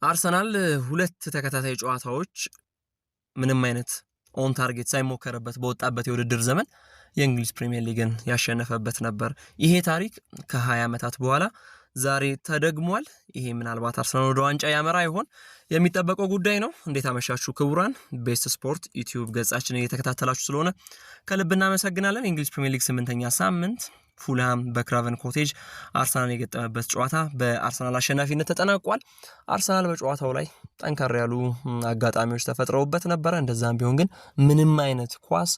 አርሰናል ሁለት ተከታታይ ጨዋታዎች ምንም አይነት ኦን ታርጌት ሳይሞከረበት በወጣበት የውድድር ዘመን የእንግሊዝ ፕሪሚየር ሊግን ያሸነፈበት ነበር። ይሄ ታሪክ ከ20 ዓመታት በኋላ ዛሬ ተደግሟል። ይሄ ምናልባት አርሰናል ወደ ዋንጫ ያመራ ይሆን የሚጠበቀው ጉዳይ ነው። እንዴት አመሻችሁ ክቡራን፣ ቤስት ስፖርት ዩቲዩብ ገጻችንን እየተከታተላችሁ ስለሆነ ከልብ እናመሰግናለን። የእንግሊዝ ፕሪሚየር ሊግ 8ኛ ሳምንት ፉልሃም በክራቨን ኮቴጅ አርሰናል የገጠመበት ጨዋታ በአርሰናል አሸናፊነት ተጠናቋል። አርሰናል በጨዋታው ላይ ጠንከር ያሉ አጋጣሚዎች ተፈጥረውበት ነበረ። እንደዛም ቢሆን ግን ምንም አይነት ኳስ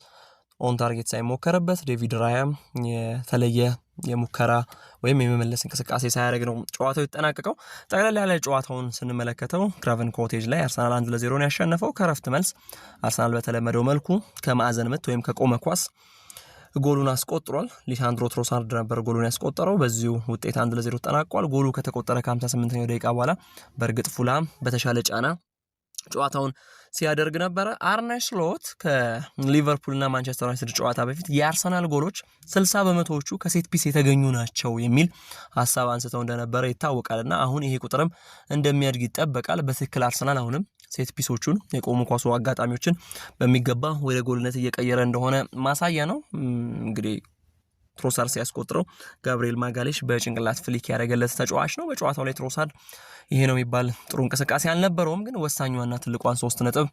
ኦን ታርጌት ሳይሞከረበት ዴቪድ ራያም የተለየ የሙከራ ወይም የመመለስ እንቅስቃሴ ሳያደርግ ነው ጨዋታው የተጠናቀቀው። ጠቅላላ ያለ ጨዋታውን ስንመለከተው ክራቨን ኮቴጅ ላይ አርሰናል 1-0 ያሸነፈው። ከረፍት መልስ አርሰናል በተለመደው መልኩ ከማዕዘን ምት ወይም ከቆመ ኳስ ጎሉን አስቆጥሯል። ሊሳንድሮ ትሮሳርድ ነበር ጎሉን ያስቆጠረው። በዚሁ ውጤት 1-0 ተጠናቋል። ጎሉ ከተቆጠረ ከ58ኛው ደቂቃ በኋላ በእርግጥ ፉልሃም በተሻለ ጫና ጨዋታውን ሲያደርግ ነበረ። አርነ ስሎት ከሊቨርፑልና ማንቸስተር ዩናይትድ ጨዋታ በፊት የአርሰናል ጎሎች 60% ከሴት ፒስ የተገኙ ናቸው የሚል ሐሳብ አንስተው እንደነበረ ይታወቃልና አሁን ይሄ ቁጥርም እንደሚያድግ ይጠበቃል። በትክክል አርሰናል አሁንም ሴት ፒሶቹን የቆሙ ኳስ አጋጣሚዎችን በሚገባ ወደ ጎልነት እየቀየረ እንደሆነ ማሳያ ነው። እንግዲህ ትሮሳርድ ሲያስቆጥረው ጋብሪኤል ማጋሌሽ በጭንቅላት ፍሊክ ያደረገለት ተጫዋች ነው። በጨዋታው ላይ ትሮሳርድ ይሄ ነው የሚባል ጥሩ እንቅስቃሴ አልነበረውም፣ ግን ወሳኛዋና ትልቋን 3 ነጥብ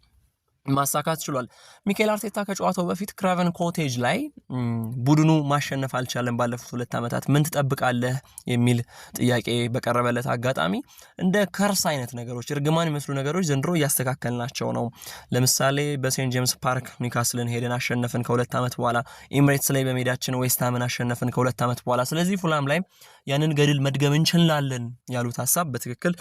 ማሳካት ችሏል። ሚኬል አርቴታ ከጨዋታው በፊት ክራቨን ኮቴጅ ላይ ቡድኑ ማሸነፍ አልቻለም ባለፉት 2 ዓመታት ምን ትጠብቃለህ የሚል ጥያቄ በቀረበለት አጋጣሚ እንደ ከርስ አይነት ነገሮች፣ እርግማን የሚመስሉ ነገሮች ዘንድሮ እያስተካከልናቸው ነው። ለምሳሌ በሴንት ጄምስ ፓርክ ኒውካስልን ሄደን አሸነፍን ከ2 ዓመት በኋላ፣ ኤምሬትስ ላይ በሜዳችን ዌስትሃምን አሸነፍን ከ2 ዓመት በኋላ። ስለዚህ ፉልሃም ላይ ያንን ገድል መድገም እንችላለን ያሉት ሐሳብ በትክክል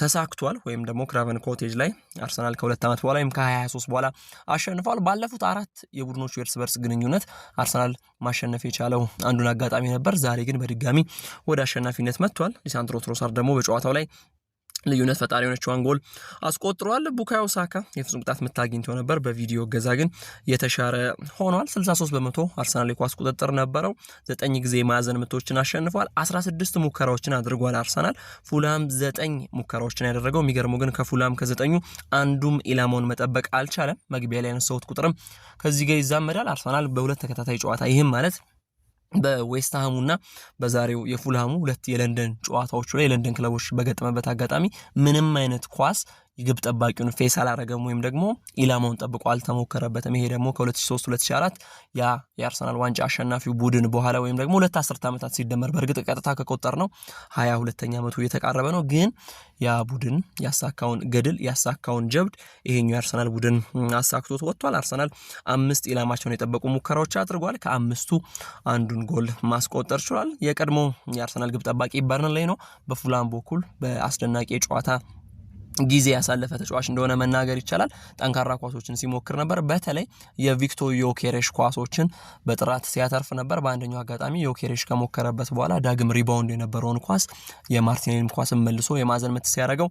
ተሳክቷል። ወይም ደግሞ ክራቨን ኮቴጅ ላይ አርሰናል ከ2 ዓመት በኋላ ወይም ከ2023 በኋላ አሸንፏል። ባለፉት 4 የቡድኖቹ የእርስ በርስ ግንኙነት አርሰናል ማሸነፍ የቻለው አንዱን አጋጣሚ ነበር። ዛሬ ግን በድጋሚ ወደ አሸናፊነት መጥቷል። ሊሳንድሮ ትሮሳርድ ደግሞ በጨዋታው ላይ ልዩነት ፈጣሪ የሆነችዋን ጎል አስቆጥሯል። ቡካዮ ሳካ የፍጹም ቅጣት ምት አግኝቶ ነበር። በቪዲዮ እገዛ ግን የተሻረ ሆኗል። 63% አርሰናል የኳስ ቁጥጥር ነበረው። 9 ጊዜ ማዕዘን ምቶችን አሸንፏል። 16 ሙከራዎችን አድርጓል አርሰናል። ፉልሃም 9 ሙከራዎችን ያደረገው። የሚገርመው ግን ከፉልሃም ከ9ኙ አንዱም ኢላማውን መጠበቅ አልቻለም። መግቢያ ላይ ያነሳሁት ቁጥርም ከዚህ ጋር ይዛመዳል። አርሰናል በሁለት ተከታታይ ጨዋታ ይህም ማለት በዌስትሃሙና በዛሬው የፉልሃሙ 2 የለንደን ጨዋታዎች ላይ የለንደን ክለቦች በገጠመበት አጋጣሚ ምንም አይነት ኳስ የግብ ጠባቂውን ፌስ አላረገም ወይም ደግሞ ኢላማውን ጠብቆ አልተሞከረበትም። ይሄ ደግሞ ከ2003-2004 ያ የአርሰናል ዋንጫ አሸናፊው ቡድን በኋላ ወይም ደግሞ 2 አስርተ ዓመታት ሲደመር በእርግጥ ቀጥታ ከቆጠር ነው 22ኛ ዓመቱ እየተቃረበ ነው። ግን ያ ቡድን ያሳካውን ገድል ያሳካውን ጀብድ ይሄኛው የአርሰናል ቡድን አሳክቶት ወጥቷል። አርሰናል 5 ኢላማቸውን የጠበቁ ሙከራዎች አድርጓል። ከ5ቱ አንዱን ጎል ማስቆጠር ችሏል። የቀድሞ የአርሰናል ግብ ጠባቂ በርንሌ ነው። በፉልሃም በኩል በአስደናቂ የጨዋታ ጊዜ ያሳለፈ ተጫዋች እንደሆነ መናገር ይቻላል። ጠንካራ ኳሶችን ሲሞክር ነበር። በተለይ የቪክቶር ዮኬሬሽ ኳሶችን በጥራት ሲያተርፍ ነበር። በአንደኛው አጋጣሚ ዮኬሬሽ ከሞከረበት በኋላ ዳግም ሪባውንድ የነበረውን ኳስ የማርቲኔሊን ኳስን መልሶ የማዕዘን ምት ሲያደርገው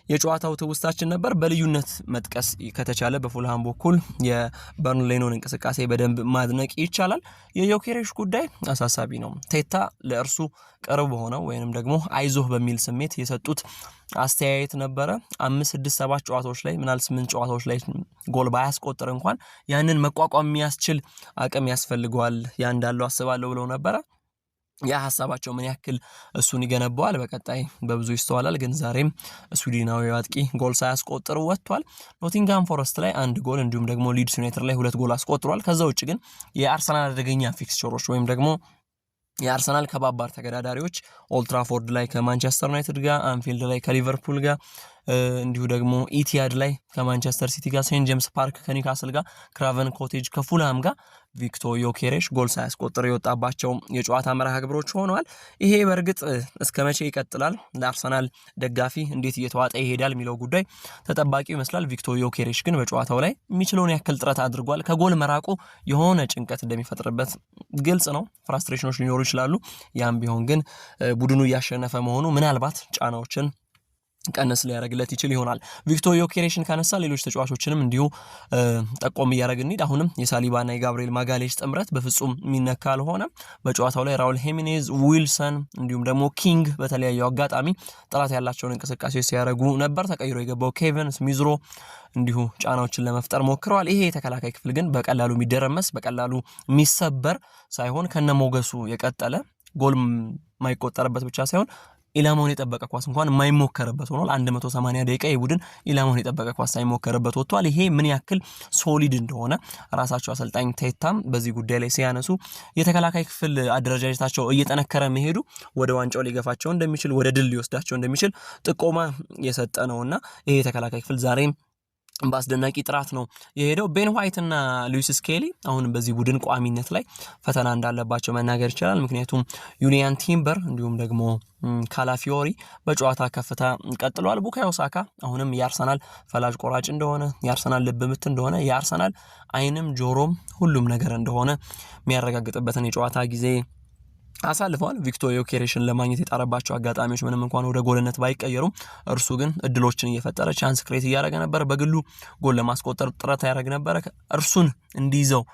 የጨዋታው ትውስታችን ነበር። በልዩነት መጥቀስ ከተቻለ በፉልሃም በኩል የበርንሌኖን እንቅስቃሴ በደንብ ማድነቅ ይቻላል። የዮኬሬሽ ጉዳይ አሳሳቢ ነው። ቴታ ለእርሱ ቅርብ ሆነው ወይንም ደግሞ አይዞህ በሚል ስሜት የሰጡት አስተያየት ነበረ። 5-6-7 ጨዋታዎች ላይ ምናል 8 ጨዋታዎች ላይ ጎል ባያስቆጥር እንኳን ያንን መቋቋም የሚያስችል አቅም ያስፈልገዋል ያ እንዳለው አስባለሁ ብለው ነበረ። ያ ሐሳባቸው ምን ያክል እሱን ይገነባዋል በቀጣይ በብዙ ይስተዋላል። ግን ዛሬም ስዊድናዊው አጥቂ ጎል ሳያስቆጥር ወጥቷል። ኖቲንግሃም ፎረስት ላይ 1 ጎል እንዲሁም ደግሞ ሊድስ ዩናይትድ ላይ 2 ጎል አስቆጥሯል። ከዛ ውጭ ግን የአርሰናል አደገኛ ፊክስቸሮች ወይም ደግሞ የአርሰናል ከባባር ተገዳዳሪዎች ኦልትራፎርድ ላይ ከማንቸስተር ዩናይትድ ጋር፣ አንፊልድ ላይ ከሊቨርፑል ጋር፣ እንዲሁ ደግሞ ኢቲያድ ላይ ከማንቸስተር ሲቲ ጋር፣ ሴንት ጄምስ ፓርክ ከኒውካስል ጋር፣ ክራቨን ኮቴጅ ከፉልሃም ጋር ቪክቶር ዮኬሬሽ ጎል ሳያስቆጥር የወጣባቸው የጨዋታ መርሃ ግብሮች ሆነዋል። ይሄ በእርግጥ እስከ መቼ ይቀጥላል፣ ለአርሰናል ደጋፊ እንዴት እየተዋጠ ይሄዳል የሚለው ጉዳይ ተጠባቂ ይመስላል። ቪክቶር ዮኬሬሽ ግን በጨዋታው ላይ የሚችለውን ያክል ጥረት አድርጓል። ከጎል መራቁ የሆነ ጭንቀት እንደሚፈጥርበት ግልጽ ነው። ፍራስትሬሽኖች ሊኖሩ ይችላሉ። ያም ቢሆን ግን ቡድኑ እያሸነፈ መሆኑ ምናልባት ጫናዎችን ቀነስ ሊያደርግለት ይችል ይሆናል። ቪክቶር ዮኬሬሽን ካነሳ ሌሎች ተጫዋቾችንም እንዲሁ ጠቆም እያደረግን እንሂድ። አሁንም የሳሊባና የጋብሪኤል ማጋሌሽ ጥምረት በፍጹም የሚነካ አልሆነም። በጨዋታው ላይ ራውል ሄሚኔዝ፣ ዊልሰን እንዲሁም ደግሞ ኪንግ በተለያዩ አጋጣሚ ጥራት ያላቸውን እንቅስቃሴዎች ሲያደርጉ ነበር። ተቀይሮ የገባው ኬቨን ስሚዝሮ እንዲሁ ጫናዎችን ለመፍጠር ሞክረዋል። ይሄ የተከላካይ ክፍል ግን በቀላሉ የሚደረመስ በቀላሉ የሚሰበር ሳይሆን ከነሞገሱ የቀጠለ ጎል ማይቆጠርበት ብቻ ሳይሆን ኢላማውን የጠበቀ ኳስ እንኳን የማይሞከርበት ሆኗል። 180 ደቂቃ የቡድን ኢላማውን የጠበቀ ኳስ ሳይሞከርበት ወጥቷል። ይሄ ምን ያክል ሶሊድ እንደሆነ ራሳቸው አሰልጣኝ ቴታም በዚህ ጉዳይ ላይ ሲያነሱ የተከላካይ ክፍል አደረጃጀታቸው እየጠነከረ መሄዱ ወደ ዋንጫው ሊገፋቸው እንደሚችል ወደ ድል ሊወስዳቸው እንደሚችል ጥቆማ የሰጠ ነውና ይሄ የተከላካይ ክፍል ዛሬም በአስደናቂ ጥራት ነው የሄደው። ቤን ዋይት እና ሉዊስ ስኬሊ አሁን በዚህ ቡድን ቋሚነት ላይ ፈተና እንዳለባቸው መናገር ይቻላል። ምክንያቱም ዩኒያን ቲምበር እንዲሁም ደግሞ ካላፊዮሪ በጨዋታ ከፍታ ቀጥለዋል። ቡካዮ ሳካ አሁንም የአርሰናል ፈላጅ ቆራጭ እንደሆነ የአርሰናል ልብ ምት እንደሆነ የአርሰናል አይንም ጆሮም ሁሉም ነገር እንደሆነ የሚያረጋግጥበትን የጨዋታ ጊዜ አሳልፈዋል። ቪክቶር ዮኬሬሽን ለማግኘት የጣረባቸው አጋጣሚዎች ምንም እንኳን ወደ ጎልነት ባይቀየሩም እርሱ ግን እድሎችን እየፈጠረ ቻንስ ክሬት እያደረገ ነበር። በግሉ ጎል ለማስቆጠር ጥረት ያደረግ ነበረ። እርሱን እንዲይዘው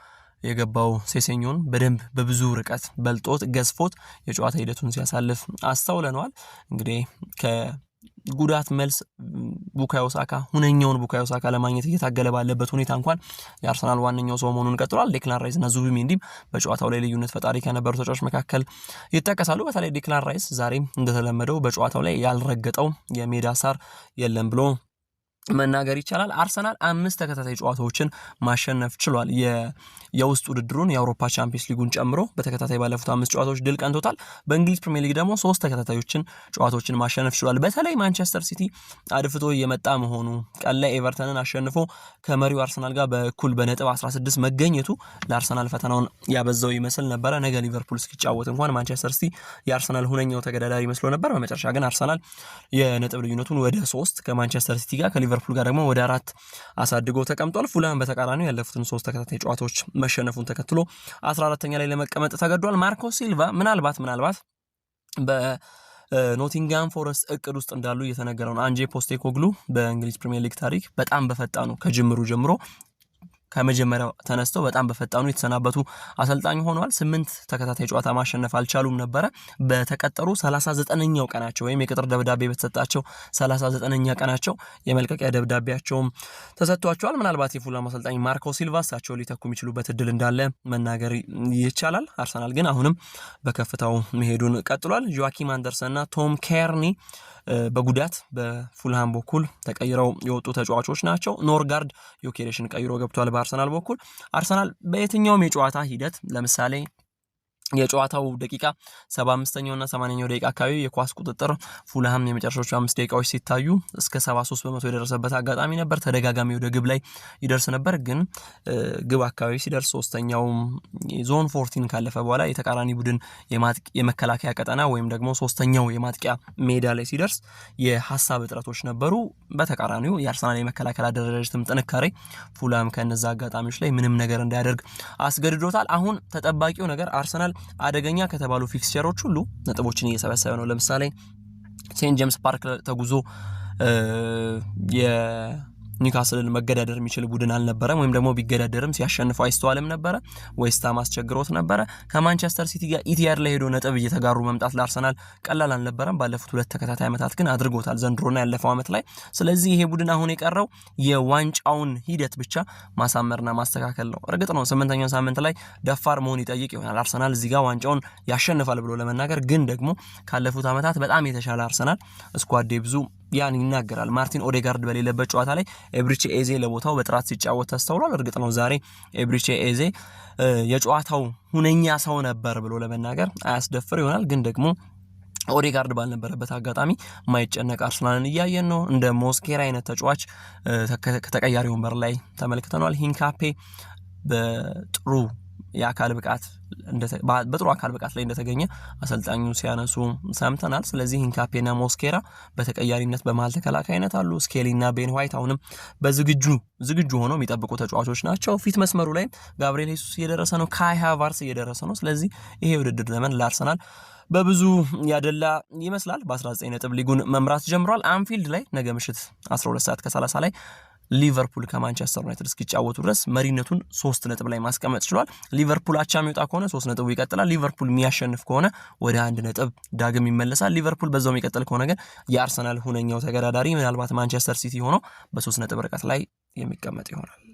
የገባው ሴሴኞን በደንብ በብዙ ርቀት በልጦት ገዝፎት የጨዋታ ሂደቱን ሲያሳልፍ አስተውለነዋል። እንግዲህ ጉዳት መልስ ቡካዮ ሳካ ሁነኛውን ቡካዮ ሳካ ለማግኘት እየታገለ ባለበት ሁኔታ እንኳን የአርሰናል ዋነኛው ሰው መሆኑን ቀጥሏል። ዴክላን ራይስ እና ዙቢሜንዲም በጨዋታው ላይ ልዩነት ፈጣሪ ከነበሩ ተጫዋቾች መካከል ይጠቀሳሉ። በተለይ ዴክላን ራይስ ዛሬም እንደተለመደው በጨዋታው ላይ ያልረገጠው የሜዳ ሳር የለም ብሎ መናገር ይቻላል። አርሰናል 5 ተከታታይ ጨዋታዎችን ማሸነፍ ችሏል። የውስጥ ውድድሩን የአውሮፓ ቻምፒየንስ ሊጉን ጨምሮ በተከታታይ ባለፉት 5 ጨዋታዎች ድል ቀንቶታል። በእንግሊዝ ፕሪሚየር ሊግ ደግሞ 3 ተከታታዮችን ጨዋታዎችን ማሸነፍ ችሏል። በተለይ ማንቸስተር ሲቲ አድፍቶ እየመጣ መሆኑ ቀን ላይ ኤቨርተንን አሸንፎ ከመሪው አርሰናል ጋር በኩል በነጥብ 16 መገኘቱ ለአርሰናል ፈተናውን ያበዛው ይመስል ነበረ። ነገ ሊቨርፑል እስኪጫወት እንኳን ማንቸስተር ሲቲ የአርሰናል ሁነኛው ተገዳዳሪ መስሎ ነበር። በመጨረሻ ግን አርሰናል የነጥብ ልዩነቱን ወደ 3 ከማንቸስተር ሲቲ ጋር ከሊቨርፑል ጋር ደግሞ ወደ 4 አሳድጎ ተቀምጧል። ፉላም በተቃራኒው ያለፉትን 3 ተከታታይ ጨዋታዎች መሸነፉን ተከትሎ 14ኛ ላይ ለመቀመጥ ተገዷል። ማርኮ ሲልቫ ምናልባት በኖቲንጋም ፎረስት እቅድ ውስጥ እንዳሉ እየተነገረው ነው። አንጄ ፖስቴኮግሉ በእንግሊዝ ፕሪሚየር ሊግ ታሪክ በጣም በፈጣኑ ከጅምሩ ጀምሮ ከመጀመሪያው ተነስተው በጣም በፈጣኑ የተሰናበቱ አሰልጣኝ ሆነዋል። 8 ተከታታይ ጨዋታ ማሸነፍ አልቻሉም ነበረ። በተቀጠሩ 39ኛው ቀናቸው ወይም የቅጥር ደብዳቤ በተሰጣቸው 39ኛ ቀናቸው የመልቀቂያ ደብዳቤያቸውም ተሰጥቷቸዋል። ምናልባት የፉላም አሰልጣኝ ማርኮ ሲልቫ እሳቸው ሊተኩ የሚችሉበት እድል እንዳለ መናገር ይቻላል። አርሰናል ግን አሁንም በከፍታው መሄዱን ቀጥሏል። ጆዋኪም አንደርሰን እና ቶም ኬርኒ በጉዳት በፉልሃም በኩል ተቀይረው የወጡ ተጫዋቾች ናቸው። ኖርጋርድ ዮኬሬሽን ቀይሮ ገብቷል። በአርሰናል በኩል አርሰናል በየትኛውም የጨዋታ ሂደት ለምሳሌ የጨዋታው ደቂቃ 75ኛውና 80ኛው ደቂቃ አካባቢ የኳስ ቁጥጥር ፉልሃም የመጨረሻዎቹ 5 ደቂቃዎች ሲታዩ እስከ 73% የደረሰበት አጋጣሚ ነበር። ተደጋጋሚ ወደ ግብ ላይ ይደርስ ነበር። ግን ግብ አካባቢ ሲደርስ ሶስተኛው ዞን 14 ካለፈ በኋላ የተቃራኒ ቡድን የመከላከያ ቀጠና ወይም ደግሞ ሶስተኛው የማጥቂያ ሜዳ ላይ ሲደርስ የሐሳብ እጥረቶች ነበሩ። በተቃራኒው የአርሰናል የመከላከል አደረጃጀትም ጥንካሬ ፉልሃም ከነዛ አጋጣሚዎች ላይ ምንም ነገር እንዳያደርግ አስገድዶታል። አሁን ተጠባቂው ነገር አርሰናል አደገኛ ከተባሉ ፊክስቸሮች ሁሉ ነጥቦችን እየሰበሰበ ነው። ለምሳሌ ሴንት ጄምስ ፓርክ ተጉዞ ኒውካስልን መገዳደር የሚችል ቡድን አልነበረም። ወይም ደግሞ ቢገዳደርም ሲያሸንፈው አይስተዋልም ነበረ። ዌስትሃም አስቸግሮት ነበረ። ከማንቸስተር ሲቲ ጋር ኢቲአር ላይ ሄዶ ነጥብ እየተጋሩ መምጣት ለአርሰናል ቀላል አልነበረም። ባለፉት 2 ተከታታይ ዓመታት ግን አድርጎታል፣ ዘንድሮና ያለፈው ዓመት ላይ። ስለዚህ ይሄ ቡድን አሁን የቀረው የዋንጫውን ሂደት ብቻ ማሳመርና ማስተካከል ነው። እርግጥ ነው 8ኛው ሳምንት ላይ ደፋር መሆን ይጠይቅ ይሆናል አርሰናል እዚህ ጋር ዋንጫውን ያሸንፋል ብሎ ለመናገር። ግን ደግሞ ካለፉት ዓመታት በጣም የተሻለ አርሰናል ስኳድ ብዙ ያን ይናገራል። ማርቲን ኦዴጋርድ በሌለበት ጨዋታ ላይ ኤብሪቼ ኤዜ ለቦታው በጥራት ሲጫወት ተስተውሏል። እርግጥ ነው ዛሬ ኤብሪቼ ኤዜ የጨዋታው ሁነኛ ሰው ነበር ብሎ ለመናገር አያስደፍር ይሆናል። ግን ደግሞ ኦዴጋርድ ባልነበረበት አጋጣሚ ማይጨነቅ አርሰናልን እያየን ነው። እንደ ሞስኬራ አይነት ተጫዋች ከተቀያሪ ወንበር ላይ ተመልክተናል። ሂንካፔ በጥሩ የአካል ብቃት በጥሩ አካል ብቃት ላይ እንደተገኘ አሰልጣኙ ሲያነሱ ሰምተናል። ስለዚህ ሂንካፔና ሞስኬራ በተቀያሪነት በመሃል ተከላካይነት አሉ። ስኬሊና ቤን ዋይት አሁንም ዝግጁ ሆነው የሚጠብቁ ተጫዋቾች ናቸው። ፊት መስመሩ ላይ ጋብሪኤል ሄሱስ እየደረሰ ነው፣ ካይ ሃቨርትዝ እየደረሰ ነው። ስለዚህ ይሄ ውድድር ዘመን ለአርሰናል በብዙ ያደላ ይመስላል። በ19 ነጥብ ሊጉን መምራት ጀምሯል። አንፊልድ ላይ ነገ ምሽት 12:30 ላይ ሊቨርፑል ከማንቸስተር ዩናይትድ እስኪጫወቱ ድረስ መሪነቱን 3 ነጥብ ላይ ማስቀመጥ ችሏል። ሊቨርፑል አቻ የሚወጣ ከሆነ 3 ነጥቡ ይቀጥላል። ሊቨርፑል የሚያሸንፍ ከሆነ ወደ 1 ነጥብ ዳግም ይመለሳል። ሊቨርፑል በዛው የሚቀጥል ከሆነ ግን የአርሰናል ሁነኛው ተገዳዳሪ ምናልባት ማንቸስተር ሲቲ ሆኖ በ3 ነጥብ ርቀት ላይ የሚቀመጥ ይሆናል።